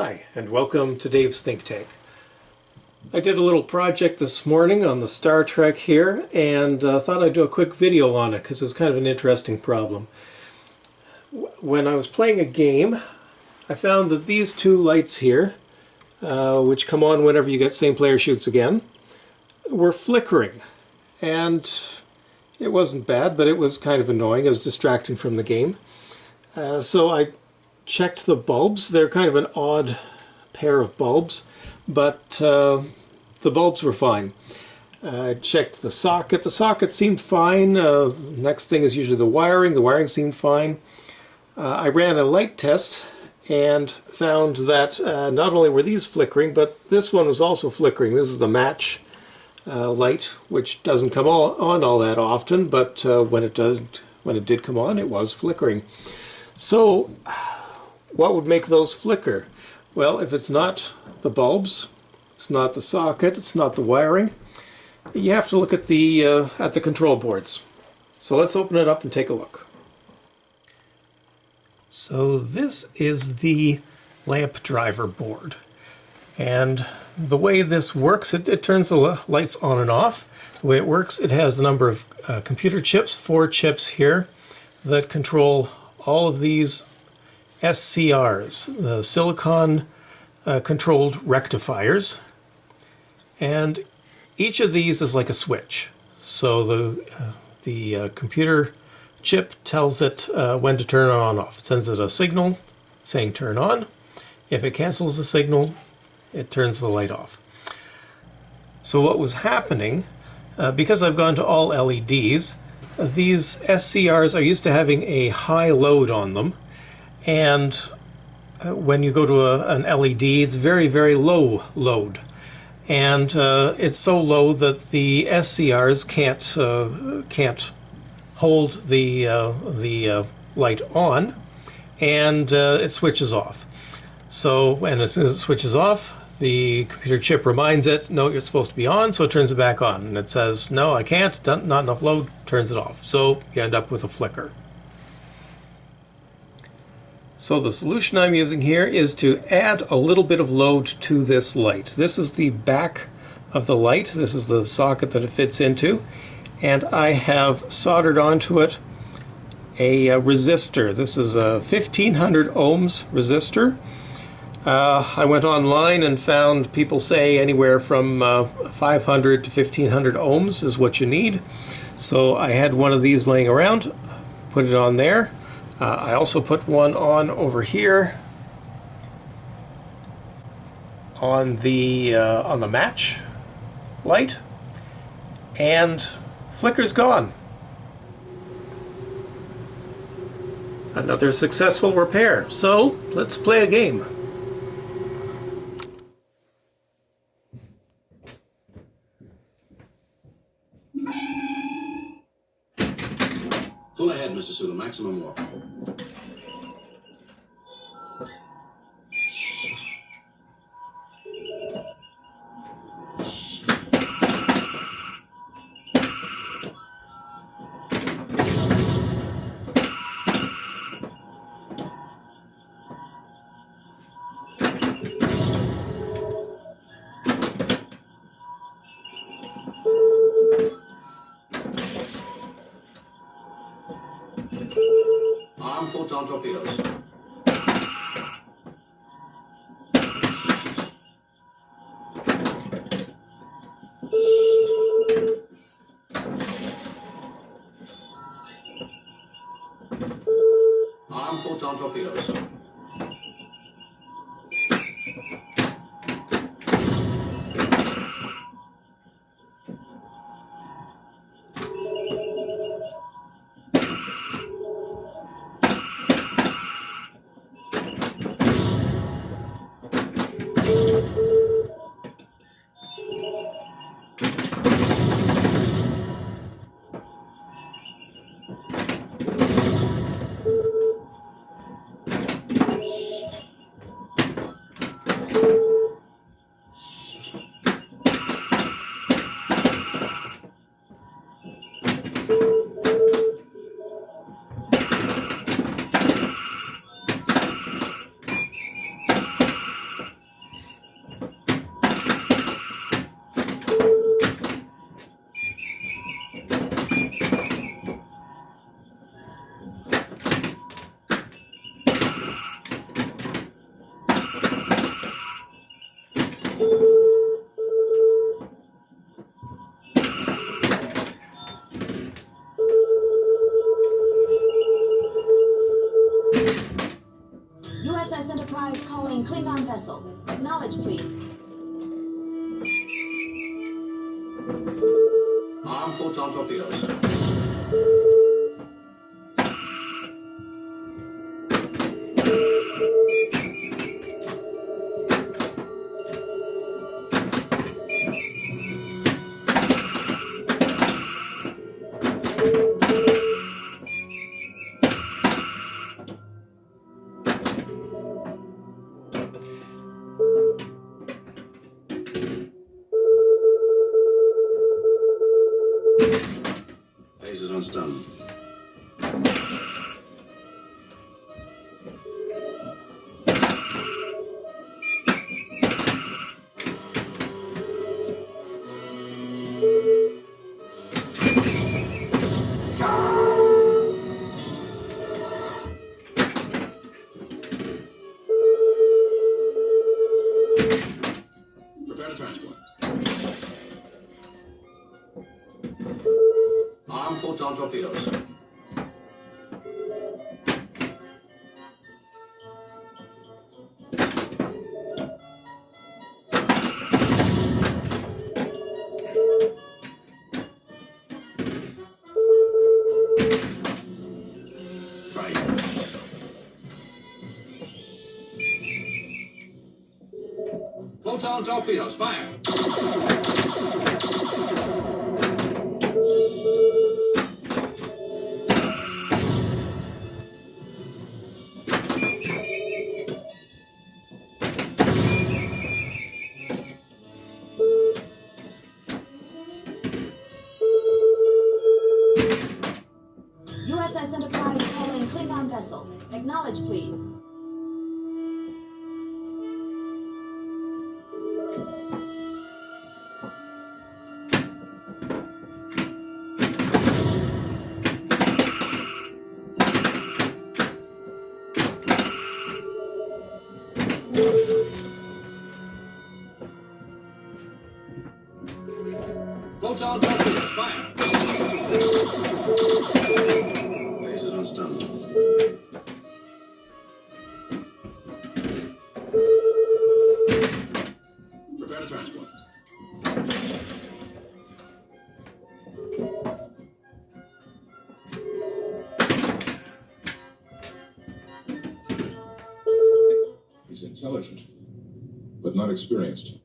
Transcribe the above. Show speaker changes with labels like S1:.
S1: Hi, and welcome to Dave's Think Tank. I did a little project this morning on the Star Trek here, and thought I'd do a quick video on it because it's kind of an interesting problem. When I was playing a game, I found that these two lights here, which come on whenever you get same player shoots again, were flickering. And it wasn't bad, but it was kind of annoying. It was distracting from the game. So I checked the bulbs. They're kind of an odd pair of bulbs, but the bulbs were fine. I checked the socket. The socket seemed fine. Next thing is usually the wiring. The wiring seemed fine. I ran a light test and found that not only were these flickering, but this one was also flickering. This is the match light, which doesn't come on all that often, but when it did come on, it was flickering. So what would make those flicker? Well, if it's not the bulbs, it's not the socket, it's not the wiring, you have to look at the control boards. So let's open it up and take a look. So this is the lamp driver board, and the way this works, it turns the lights on and off. The way it works, it has a number of computer chips, 4 chips here, that control all of these SCRs, the silicon controlled rectifiers, and each of these is like a switch. So the computer chip tells it when to turn it on or off. It sends it a signal saying turn on. If it cancels the signal, it turns the light off. So what was happening, because I've gone to all LEDs, these SCRs are used to having a high load on them, and when you go to an LED, it's very, very low load. And it's so low that the SCRs can't hold the light on, and it switches off. So, and as soon as it switches off, the computer chip reminds it, no, you're supposed to be on, so it turns it back on. And it says, no, I can't, not enough load, turns it off. So you end up with a flicker. So the solution I'm using here is to add a little bit of load to this light. This is the back of the light. This is the socket that it fits into. And I have soldered onto it a resistor. This is a 1500 ohms resistor. I went online and found people say anywhere from 500 to 1500 ohms is what you need. So I had one of these laying around, put it on there. I also put one on over here on the match light, and flicker's gone. Another successful repair. So let's play a game.
S2: Full ahead, Mr. Sulu. Maximum warp. Arm photon torpedoes. Arm photon torpedoes. Armed photon torpedoes. Lasers on stun. Prepare to transport. Armed photon torpedoes. Try again. Photon torpedoes, fire!
S3: USS Enterprise calling Klingon vessel. Acknowledge, please.
S2: Photon torpedoes, fire! Lasers on stun. Prepare to transport.
S4: He's intelligent, but not experienced.